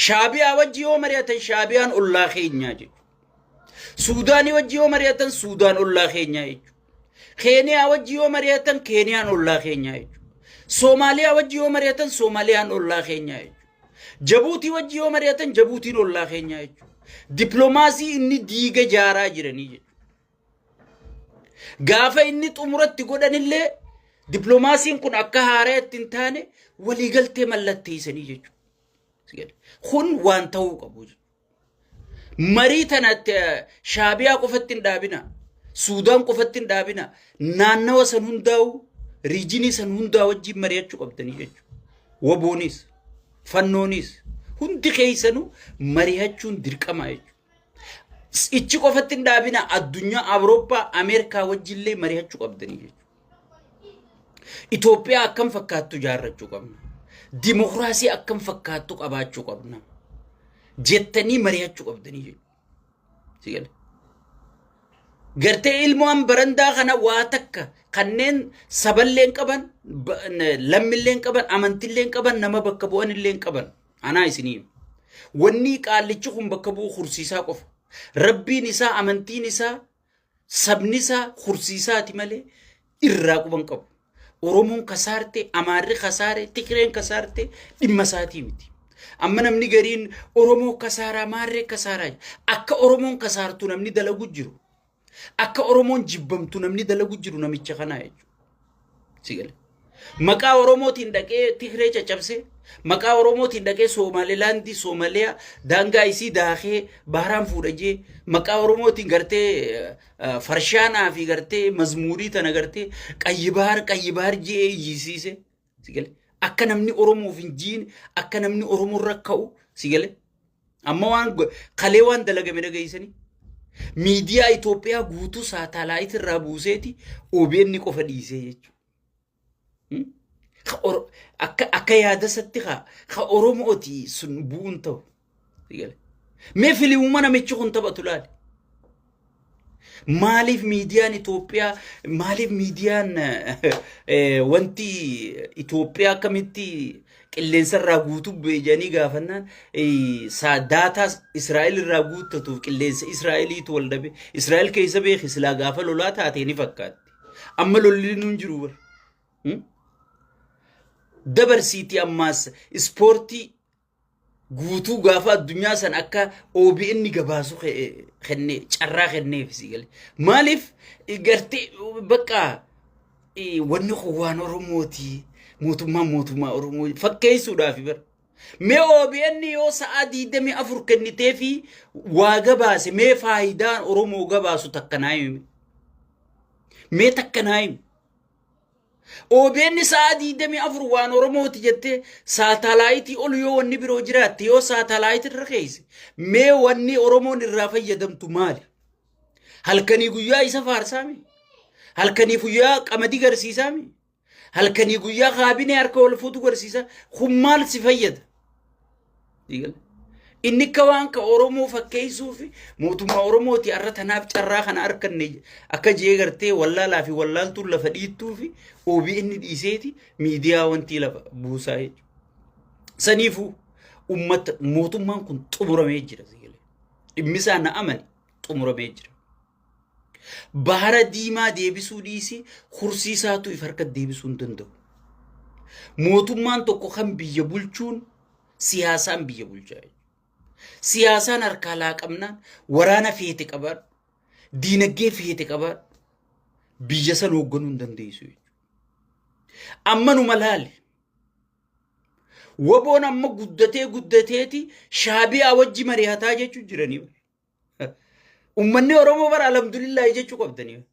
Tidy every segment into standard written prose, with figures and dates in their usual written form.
Shaabiyaa wajji yoo mari'atan Shaabiyaan ollaa keenyaa jechuudha. Suudaanii wajji yoo mari'atan Suudaan ollaa keenyaa jechuudha. Keeniyaa wajji yoo mari'atan Keeniyaan ollaa keenyaa jechuudha. Soomaaliyaa wajji yoo mari'atan Soomaaliyaan ollaa keenyaa jechuudha. Jabuutii wajji yoo mari'atan Jabuutiin ollaa keenyaa jechuudha. Diplomaasii inni diiga jaaraa jiranii jechuudha. Gaafa inni xumuratti godhanillee diplomaasiin kun akka haareetti hin taane waliigaltee mallatteessanii jechuudha. Kun waan ta'uu qabu. Marii tanatti Shaabiyaa qofatti hin dhaabina. Suudaan qofatti hin dhaabina. Naannawa san hundaa'u riijinii san hundaa wajjin mari'achuu qabdanii jechuudha. Waboonis, fannoonis hundi keessanuu mari'achuun dirqama jechuudha. Ichi qofatti hin dhaabina. Addunyaa Awurooppaa Ameerikaa wajjillee mari'achuu qabdanii jechuudha. Itoophiyaa akkam fakkaattu jaarrachuu qabna. Dimokiraasii akkam fakkaattu qabaachuu qabna. Jettanii mari'achuu qabdanii jechuudha. Gartee ilmoon barandaa kana waa takka kanneen saballeen qaban, lammilleen qaban, amantilleen qaban, nama bakka bu'anilleen qaban. Anaa isinii. Wanni qaallichi kun bakka bu'u kursiisaa qofa. Rabbiin isaa, amantiin isaa, sabni isaa kursiisaati malee irraa quban qabu. Oromoon kasaarte, Amaarri kasaare, Tigreen kasaarte dhimma isaatii miti. Amma namni gariin Oromoo kasaaraa, Amaarree kasaaraa. Akka Oromoon kasaartu namni dalagu jiru. Akka Oromoon jibbamtu namni dalagu jiru namicha kanaa jechuudha. Maqaa Oromootiin dhaqee Tigree caccabsee, maqaa Oromootiin dhaqee Soomalilaandii, Soomaliyaa daangaa isii daakee baharaan fuudhajee, maqaa Oromootiin gartee farshaanaa fi gartee mazmuurii tana gartee qayyibaar jee iyyisiise. Akka namni Oromoof hin jiine, akka namni Oromoo rakka'u sigale. Amma waan kalee waan dalagame dhagaysanii. Miidiyaa Itoophiyaa guutuu saatalaayit irraa buuseeti OBN qofa dhiisee jechuudha. Akka yaadasatti ka Oromooti sun bu'uun ta'u. Mee filiimuma namichi kun taphatu laali. Maaliif miidiyaan Itoophiyaa, maaliif miidiyaan wanti Itoophiyaa akkamitti qilleensa irraa guutuu beejanii gaafannaan daataa Israa'el irraa guuttatuuf qilleensa Israa'eliitu wal dhabe. Israa'el keessa beeki silaa gaafa lolaa taatee ni fakkaatti. Amma lolli nuun jiru bara. Dabarsiitii ammaas ispoortii guutuu gaafa addunyaa san akka OBN gabaasu kennee carraa kenneef sigale. Maaliif gartee bakka wanni waan Oromooti. Mootummaa Oromoo fakkeessuudhaaf bar. Mee OBN yoo sa'a 24 kennitee fi waa gabaase mee faayidaan Oromoo gabaasu takkanaa himi. Mee takkanaa himi. OBN sa'a 24 waan Oromooti jettee saatalaayitii ol yoo wanni biroo jiraatte yoo saatalaayitii irra keesse mee wanni Oromoon irraa fayyadamtu maali? Halkanii guyyaa isa faarsaami. Halkanii guyyaa qamadii garsiisaami. Halkanii guyyaa kaabinee harka wal fuutu garsiisa kun maal si fayyada? Inni akka waan ka Oromoo fakkeessuu fi mootummaa Oromooti arra tanaaf carraa kana arkanne akka jee gartee wallaalaa fi wallaaltuun lafa dhiittuu fi OBN dhiiseeti miidiyaa wanti lafa buusaa jechuudha. Saniifuu uummata mootummaan kun xumuramee jira. Dhimmisaa na amani xumuramee jira. Bahara diimaa deebisuu dhiisi kursiisaatu if harka deebisuu hin danda'u. Mootummaan tokko kan biyya bulchuun siyaasaan biyya bulchaa. Siyaasaan harkaa laaqamnaan waraana feete qabaadhu, diinagdee feete qabaadhu, biyya san hoogganuu hin dandeessu. Amma nu malaali. Waboon amma guddateeti Shaabiyaa wajji mari'ataa jechuu jiranii. Ummanni Oromoo bara alhamdulillah jechuu qabdanii.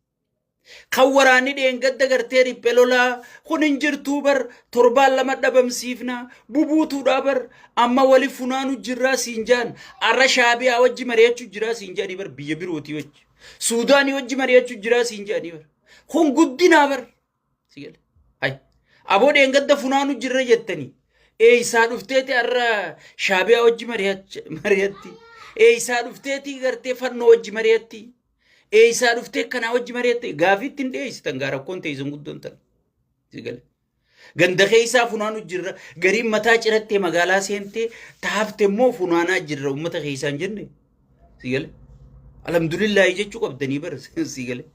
Kan waraanni dheengadda gartee riphee lolaa kun hin jirtuu bar torbaan lama dhabamsiifna bubuutuudha bar amma wali funaanu jirraa siin jaan arra Shaabiyaa wajji mari'achuu jiraa siin jaanii bar biyya birootii wajji Suudaanii wajji mari'achuu jiraa siin jaanii bar kun guddinaa bar sigale hay aboo dheengadda funaanu jirra jettanii isaa dhufteeti arra Shaabiyaa wajji mari'atti isaa dhufteeti gartee fannoo wajji mari'atti isaa dhuftee kana wajji mari'atti gaafitti hin dheessitan gaara kon teessan guddoon tan sigale Ganda keessa funaanu jirra. Gariin mataa cirattee magaalaa seentee taafte immoo funaanaa jirra uummata keessaan jenne. Si galee. Alhamdulillah jechuu qabdanii bara si galee.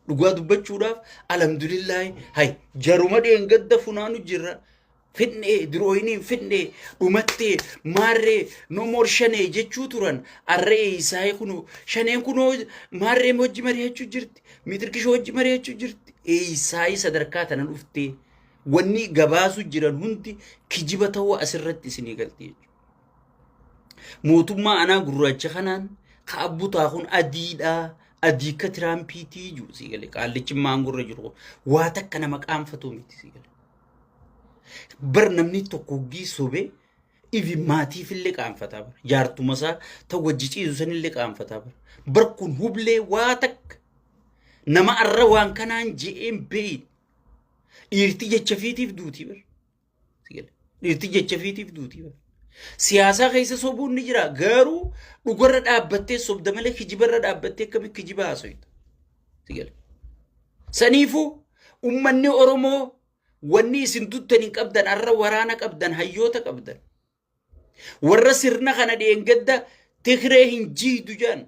Dhugaa dubbachuudhaaf alhamdulillah hay jaruma dheengadda funaanu jirra. Fidne dirooyiniin fidne dhumattee maarree no more shanee jechuu turan arree isaa kunu shaneen kunoo maarree hojii mari'achuu jirti mitirkishoo hojii mari'achuu jirti isaa sadarkaa tana dhuftee wanni gabaasu jiran hundi kijiba ta'uu asirratti isinii galti mootummaa anaa gurraacha kanaan kaabbutaa kun adiidha adii ka tiraampiitii jiru si galee qaallichi maangurra jiru waa takka nama qaanfatu miti si galee bar namni tokko giisobe ivi maatii fille qaanfataa bar jaartuma isaa ta wajji ciisu sanillee qaanfataa bar kun hublee waa takka nama arra waan kanaan je'een beeyin dhiirti jecha fiitiif duutii bar dhiirti jecha fiitiif duutii bar siyaasaa keessa sobuun ni jira garuu dhugarra dhaabbattee sobda malee kijibarra dhaabbattee akkamitti kijiba haasoyta saniifuu ummanni Oromoo wanni isin duttanii qabdan arra waraana qabdan hayyoota qabdan warra sirna kana dheengadda Tigree hin jiidu jaan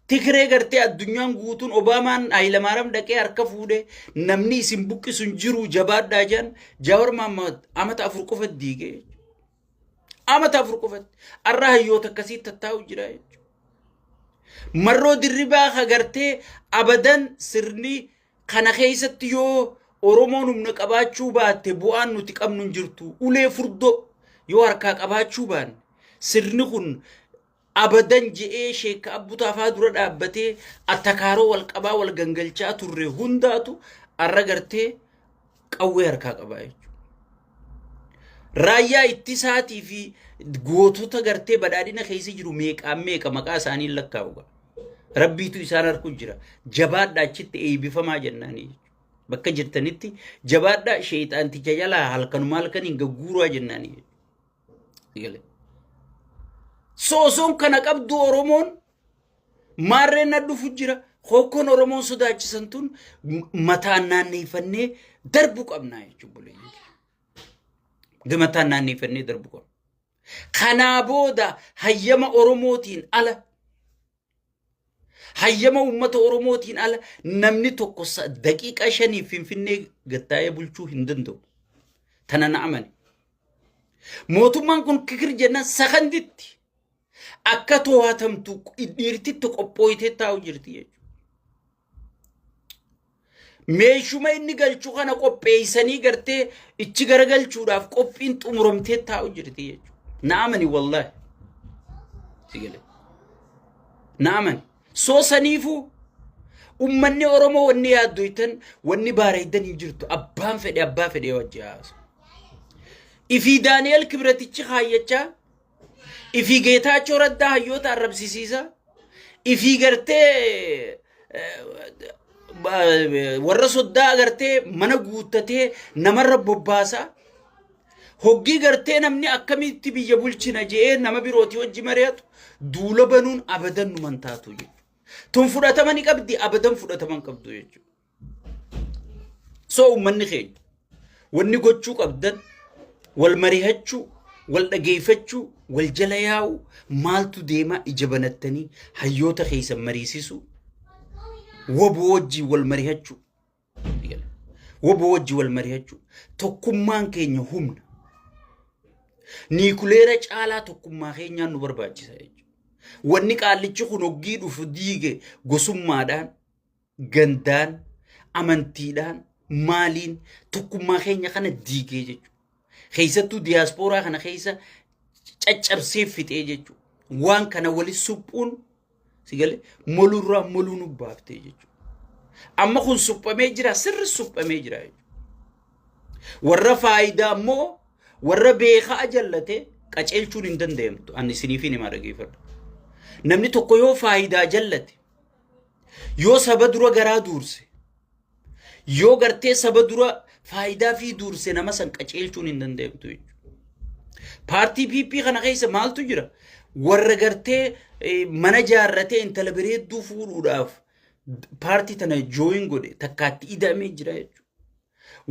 Tigree gartee addunyaan guutuun Obaamaan Hayilamaariyaam dhaqee harka fuudhee namni isin buqqisun jiru jabaadhaa jaan Jawaar Mohammad amata 4 qofa diigee amata 4 qofa arra hayyoota akkasii tattaa'u jira marroo dirribaa gartee abadan sirni kana keessatti yoo Oromoon humna qabaachuu baatte bu'aan nuti qabnu jirtu ulee furdo yoo harkaa qabaachuu baan sirni kun abadan je'ee sheeka abbutaa faa dura dhaabbatee attakaaroo wal qabaa wal gangalchaa turre hundaatu arra gartee qawwee harkaa qabaa jechuudha. Raayyaa ittisaatii fi gootota gartee badhaadhina keessa jiru meeqa maqaa isaanii lakkaa'u rabbiitu isaan harku jira jabaadhaa achitti eebbifamaa jennaanii bakka jirtanitti jabaadhaa sheexaanticha jalaa halkanuma halkaniin gagguuraa jennaanii sigale soosoon kana qabdu Oromoon maarreen dhufu jira hokkoon Oromoon sodaachisan tun mataan naanneeffannee darbu qabnaa jechuudha mataan naanneeffannee darbu qabna kanaa booda hayyama Oromootiin ala hayyama ummata Oromootiin ala namni tokko daqiiqa 5 Finfinnee gattaa'ee bulchuu hin danda'u tana na amani mootummaan kun kikir jenna sakanditti akka to'atamtu dhiirtitti qophooytee taa'u jirti jechuudha meeshuma inni galchuu kana qopheessanii gartee ichi garagalchuudhaaf qophiin xumuramtee taa'u jirti jechuudha na amani wallahi sigale na amani soo saniifu ummanni Oromoo wanni yaaddoytan wanni baareeddan hin jirtu abbaa fedhe wajji haasu ifi Daani'el Kibratichi haayyacha ifi Geetaachoo Raddaa hayyoota arrabsiisiisa ifi gartee warra soddaa gartee mana guuttatee namarra bobbaasa hoggi gartee namni akkamitti biyya bulchina jee nama birooti wajji mari'atu duula banuun abadan numan taatu jechuudha tun fudhatamani qabdi abadan fudhataman qabdu jechuudha soo ummanni keenya wanni gochuu qabdan wal mari'achuu wal dhageeffachuu wal jala yaa'u maaltu deema ija banattanii hayyoota keessa mariisisu woboo wajji wal mari'achuu woboo wajji wal mari'achuu tokkummaan keenya humna niikuleera caalaa tokkummaa keenyaan nu barbaachisa jechuudha wanni qaallichi kun hoggii dhufu diige gosummaadhaan gandaan amantiidhaan maaliin tokkummaa keenya kana diigee jechuudha keessattuu diiyaaspooraa kana keessa caccabsee fixee jechuudha waan kana walis suphuun sigale molurraa moluu nu baaftee jechuudha amma kun suphamee jira sirri suphamee jira jechuudha warra faayidaa ammoo warra beekaa jallate qaceelchuun hin danda'amtu ani isiniifin hima dhageeffadhu namni tokko yoo faayidaa jallate yoo saba dura garaa duurse yoo gartee saba dura faayidaa fi duurse nama san qaceelchuun hin danda'amtu jechuudha paartii PP kana keessa maaltu jira warra gartee mana jaarratee intala bareedduu fuudhuudhaaf paartii tana jooyin godhe takkaatti idamee jira jechuudha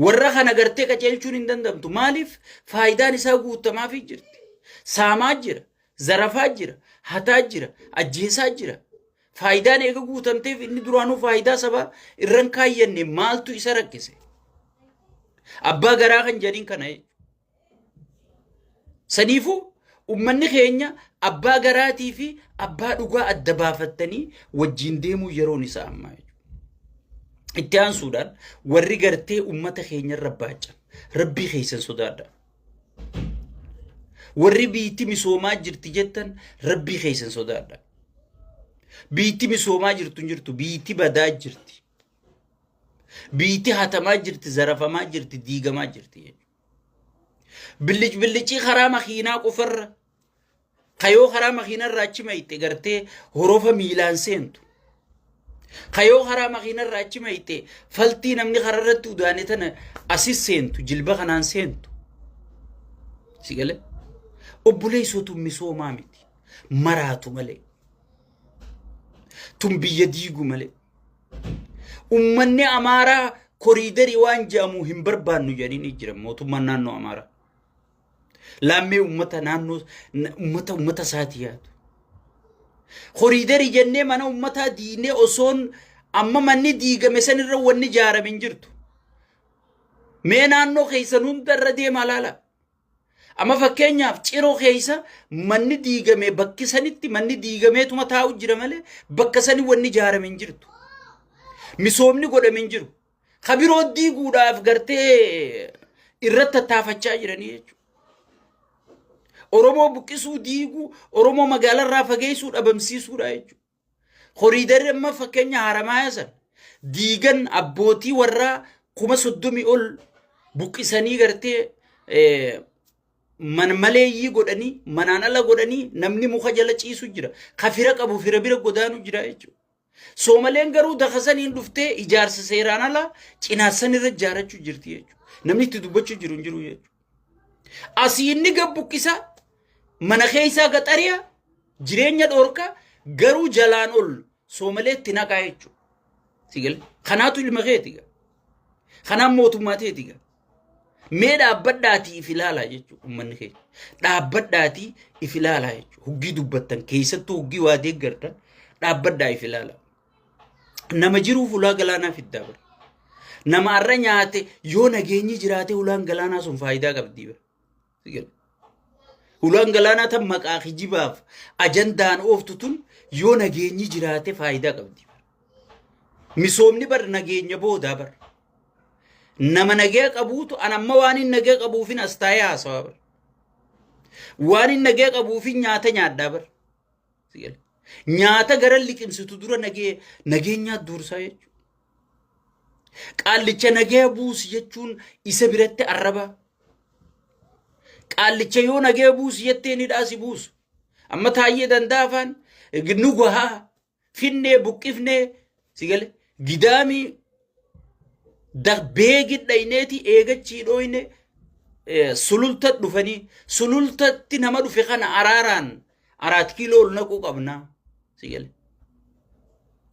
warra kana gartee qajeelchuun hin dandamtu maaliif faayidaan isaa guutamaa fi jirti saamaa jira zarafaa jira hataa jira ajjeesaa jira faayidaan eega guutamteef inni duraanuu faayidaa sabaa irran kaayyanne maaltu isa rakkise abbaa garaa kan jedhin kana saniifuu ummanni keenya abbaa garaatii fi abbaa dhugaa adda baafattanii wajjin deemuu yeroon isaa ammaa itti aansuudhaan warri gartee ummata keenya rabbaacan rabbii keessan sodaadha warri biitti misoomaa jirti jettan rabbii keessan sodaadha biitti misoomaa jirtu biitti badaa jirti biitti hatamaa jirti zarafamaa jirti diigamaa jirti billichi karaa makiinaa qofarra kayoo karaa makiinarraa achi mayte gartee horofa miilaan seentu kayoo karaa makiinarraa achi mayte faltii namni kararratti udaane tana asis seentu jilba kanaan seentu sigale obboleessotu misoomaa miti maraatu malee tun biyya diigu malee ummanni amaaraa koriidarii waan jedhamu hin barbaannu jedhanii jira mootummaan naannoo amaaraa laammee ummata naannoo ummata isaati yaadu koriidarii jennee mana ummataa diinee osoon amma manni diigame sanirra wanni ijaarame hin jirtu mee naannoo keessan hundarra deemaa laala amma fakkeenyaaf ciroo keessa manni diigame bakki sanitti manni diigameetuma taa'u jira malee bakka sani wanni ijaarame hin jirtu misoomni godhame hin jiru kabiroo diiguudhaaf gartee irratti tattaafachaa jiranii jechuudha Oromoo buqqisuu diiguu Oromoo magaalarraa fageessuu dhabamsiisuudha jechuudha koriidarri amma fakkeenya Haramaaya san diigan abbootii warraa 30,000 ol buqqisanii gartee man maleeyyii godhanii manaan ala godhanii namni muka jala ciisu jira kafira qabu fira bira godaanu jira jechuudha Soomaleen garuu dakasaniin dhuftee ijaarsa seeraan ala cinaasan irra ijaarachuu jirti jechuudha namni itti dubbachuu jiru hin jiru jechuudha asii inni gabbuqqisa mana keessaa gaxariya jireenya dhoorka garuu jalaan ol Soomaleetti naqaa jechuudha sigal kanaatu ilma keetiga kanaan mootummaa teetiga mee dhaabbadhaatii if ilaalaa jechuudha ummanni keenya dhaabbadhaatii if ilaalaa jechuudha huggii dubbattan keessattuu huggii waa deeggartan dhaabbadhaa if ilaalaa nama jiruuf ulaa galaanaa fiddaa bara nama arra nyaate yoo nageenyi jiraate ulaan galaanaa sun faayidaa qabdi bara sigal ulaan galaanaa tan maqaa kijibaaf ajandaan ooftu tun yoo nageenyi jiraate faayidaa qabdi bara misoomni bara nageenya boodaa bara nama nagee qabuutu an amma waan hin nagee qabuufin as taa'ee haasawaa bara waan hin nagee qabuufin nyaata nyaaddaa bara sigal nyaata gara liqimsitu dura nageenyaa dursaa jechuudha qaallicha nagee buusi jechuun isa biratti arraba qaallicha yoo nagee buusi jettee ni dhaasi buusu amma taayyee dandaafaan nu gahaa finnee buqqifnee sigale gidaamii beegi dhayneeti eegachii dhooyne sululta dhufanii sulultatti nama dhufe kana araaraan 4 kiiloo ol naquu qabnaa sigale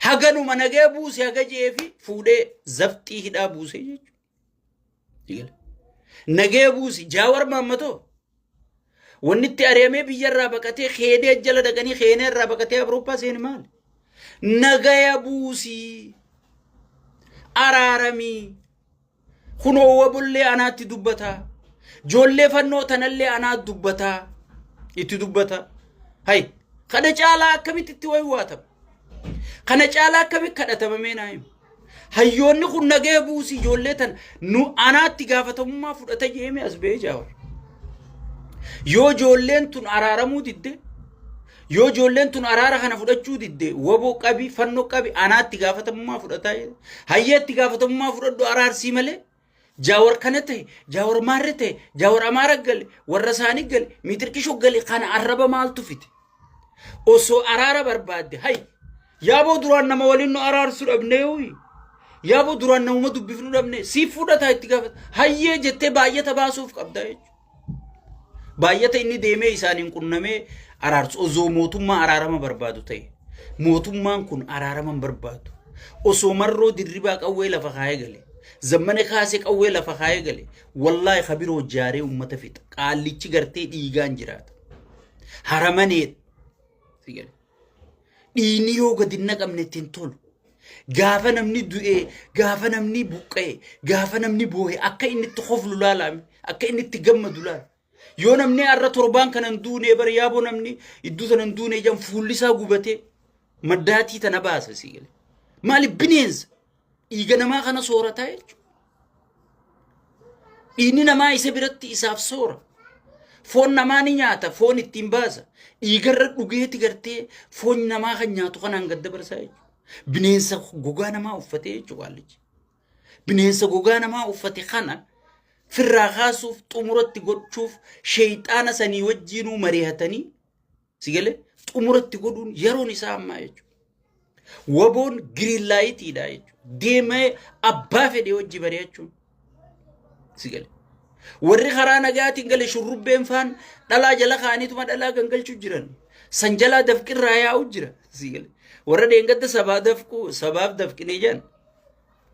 haganuma nagee buuse haga jeefi fuudhee zafxii hidhaa buuse jechuudha sigale nagee buusi jaawar maammatoo wanni itti areemee biyyarraa baqatee kheenee jala dhaqanii kheenee irraa baqatee Awurooppaa seeni maal nagaya buusi araaramii kunoo wabullee anaatti dubbataa joollee fannoo tanallee anaatti dubbataa itti dubbataa hay kana caalaa akkamitti itti waywaatam kana caalaa akkamitti kadhatamamee naayim hayyoonni kun nagee buusi joollee tan nu anaatti gaafatamummaa fudhata jeeme as bee jaawar yoo joolleen tun araaramuu didde yoo joolleen tun araara kana fudhachuu didde waboo qabi fannoo qabi anaatti gaafatamummaa fudhataa hayyeetti gaafatamummaa fudhadhu araarsii malee jaawar kana ta'e jaawar maarre ta'e jaawar amaara gale warra isaanii gale miitirkishoo gale kana arraba maaltu fite osoo araara barbaadde hay yaaboo duraan nama waliin nu araarsu dhabne yoo yaaboo duraan namuma dubbifnu dhabne siif fudhataa itti gaafata hayyee jettee baay'ata baasuuf qabdaa jechuudha baay'ata inni deemee isaaniin qunnamee araarsu osoo mootummaa araarama barbaadu ta'e mootummaan kun araarama barbaadu osoo marroo dirribaa qawwee lafa kaayee gale زمن خاسك أول لفخاي قالي والله خبيرو جاري أمة فيت قال لي تجرتي ديجان جرات هرمانيت سيقال دينيو قدينك أمني تنتول غافا نمني دوئي غافا نمني بوكي غافا نمني بوهي أكا إني تخوف لولا أكا إني تقمد لولا يو نمني أرى تربان كان ندوني بريابو نمني إدو تنندوني جام فوليسا قوبتي مداتي تنباسا سيقال مالي بنينز إيغا نما خانا صورة تايج إني نما إسا برتي إساف صورة فون نما نياتا فون التنباسا إيغا رد وغيتي غرتي فون نما خان نياتو خان انقد برسايج بنينسا غوغا نما أفتي جوالج بنينسا غوغا نما أفتي خانا في الراغاسوف تمرت تقول شيطانا سني وجينو مريهتني سيقال تمرت تقولون يرون إسا أما يجو وبون جرين لايت يدايج ديما أبا في دي وجي برياتشون سيقال ورّي خرانا جاتي نقل شربين فان دلا جلا خاني تما دلا قنقل شجران سنجلا دفك الرايا وجرا سيقال ورّا دينقد سباب دفك نيجان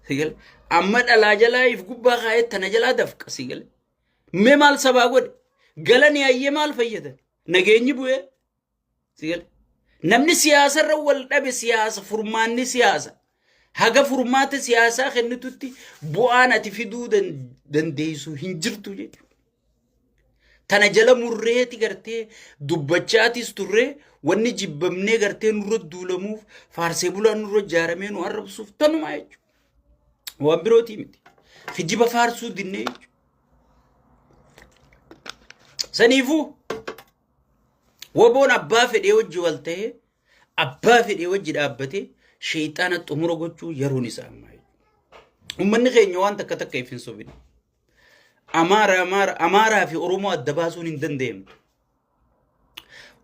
سيقال أما دلا جلا يفقوبا خايت تنجلا دفك سيقال ممال سباقود قلني أي مال فيدا نجيني بوه سيقال نمني سياسة رول نبي سياسة فرماني سياسة هاga furmaata siyaasaa kennitutti bu'aan ati fiduu dandeessu hin jirtu jechuudha. Tana jala murreeti gartee dubbachaatis turree wanni jibbamnee gartee nurra duulamuuf faarsee bulaan nurra ijaaramee nu arrabsuuf tanumaa jechuudha. Waan birootii miti. Kijiba faarsuu dinnee jechuudha. Saniifuu waboon abbaa fedhee wajji wal ta'ee abbaa fedhee wajji dhaabbatee شيطان تمر قطو يروني سامي ومن غير نوان تكتك كيفين سوبين أمارة في أروما الدباسون اندندم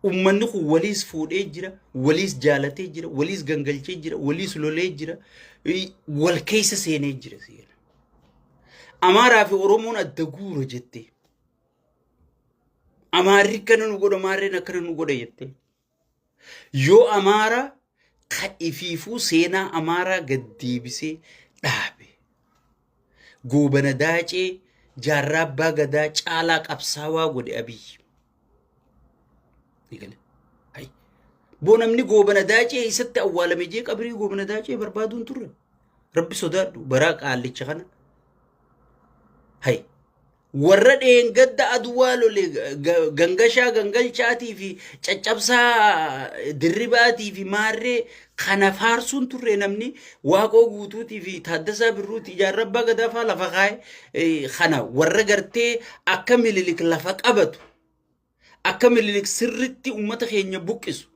ومن خو وليس فود إجرا وليس جالت إجرا وليس جنجل إجرا وليس لول إجرا والكيس سين إجرا سير أمارة في أروما الدجور جتة أماري كانوا نقول أماري نكرن نقول يتة يو أمارة خائفيفو سينا أمارا قدي بسي دابي قوبنا داجي جربا قداج علاق أبساوا قد أبي يقول هاي بونا مني قوبنا داجي ستة أولا ميجيك أبري قوبنا داجي بربادون ترى ربي صداد براك آلي چخنا هاي ورد إن قد أدوالو لغنغشا غنغلشاتي في چچبسا درباتي في ماري خنا فارسون ترى نمني واقو غوتوتي في تحدثا بروتي جربا قدافا لفقاي خنا ورغرتي أكمل لك لفق أبتو أكمل لك سرتي أمتا خيني بوكسو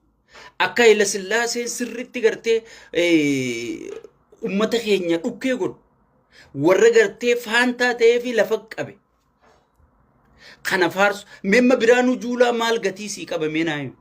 أكا إلا سلاسي سرتي غرتي أمتا خيني أوكي قد ورغرتي فانتا تيفي لفق أبي خنا فارس مما برانو جولا مال غتيسي قبا مينايو